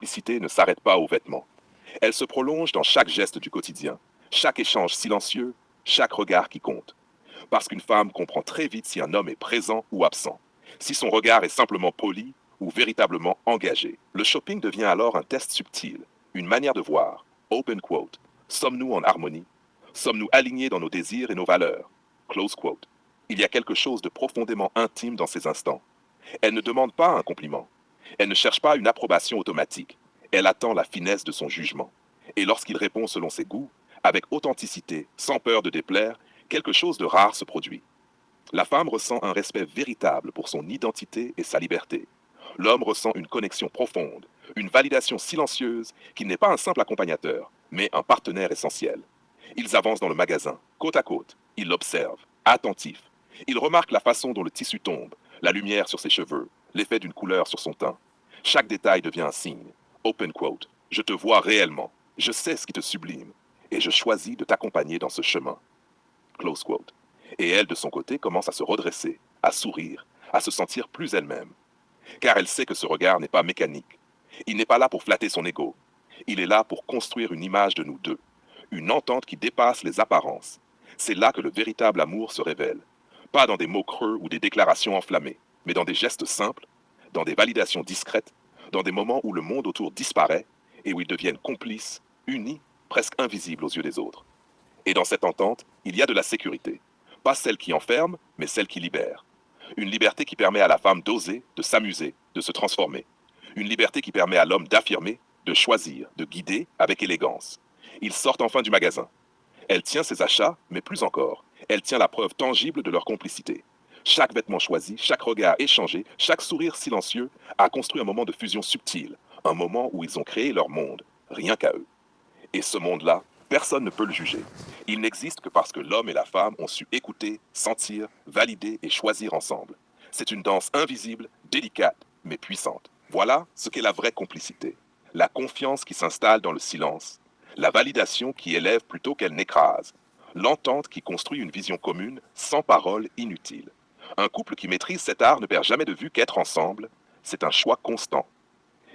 complicité ne s'arrête pas aux vêtements. Elle se prolonge dans chaque geste du quotidien, chaque échange silencieux, chaque regard qui compte. Parce qu'une femme comprend très vite si un homme est présent ou absent, si son regard est simplement poli ou véritablement engagé. Le shopping devient alors un test subtil, une manière de voir. Open quote. Sommes-nous en harmonie? Sommes-nous alignés dans nos désirs et nos valeurs? Close quote. Il y a quelque chose de profondément intime dans ces instants. Elle ne demande pas un compliment. Elle ne cherche pas une approbation automatique. Elle attend la finesse de son jugement. Et lorsqu'il répond selon ses goûts, avec authenticité, sans peur de déplaire, quelque chose de rare se produit. La femme ressent un respect véritable pour son identité et sa liberté. L'homme ressent une connexion profonde, une validation silencieuse qui n'est pas un simple accompagnateur, mais un partenaire essentiel. Ils avancent dans le magasin, côte à côte. Ils l'observent, attentifs. Ils remarquent la façon dont le tissu tombe, la lumière sur ses cheveux, l'effet d'une couleur sur son teint. Chaque détail devient un signe. Open quote. Je te vois réellement. Je sais ce qui te sublime. Et je choisis de t'accompagner dans ce chemin. Close quote. Et elle, de son côté, commence à se redresser, à sourire, à se sentir plus elle-même. Car elle sait que ce regard n'est pas mécanique. Il n'est pas là pour flatter son ego. Il est là pour construire une image de nous deux, une entente qui dépasse les apparences. C'est là que le véritable amour se révèle. Pas dans des mots creux ou des déclarations enflammées, mais dans des gestes simples, dans des validations discrètes, dans des moments où le monde autour disparaît et où ils deviennent complices, unis, presque invisibles aux yeux des autres. Et dans cette entente, il y a de la sécurité. Pas celle qui enferme, mais celle qui libère. Une liberté qui permet à la femme d'oser, de s'amuser, de se transformer. Une liberté qui permet à l'homme d'affirmer, de choisir, de guider avec élégance. Ils sortent enfin du magasin. Elle tient ses achats, mais plus encore. Elle tient la preuve tangible de leur complicité. Chaque vêtement choisi, chaque regard échangé, chaque sourire silencieux a construit un moment de fusion subtile, un moment où ils ont créé leur monde, rien qu'à eux. Et ce monde-là, personne ne peut le juger. Il n'existe que parce que l'homme et la femme ont su écouter, sentir, valider et choisir ensemble. C'est une danse invisible, délicate, mais puissante. Voilà ce qu'est la vraie complicité. La confiance qui s'installe dans le silence, la validation qui élève plutôt qu'elle n'écrase, l'entente qui construit une vision commune sans parole inutile. Un couple qui maîtrise cet art ne perd jamais de vue qu'être ensemble, c'est un choix constant.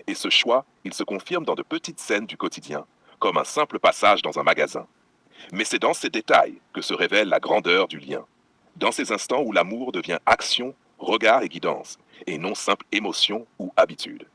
Et ce choix, il se confirme dans de petites scènes du quotidien, comme un simple passage dans un magasin. Mais c'est dans ces détails que se révèle la grandeur du lien. Dans ces instants où l'amour devient action, regard et guidance, et non simple émotion ou habitude.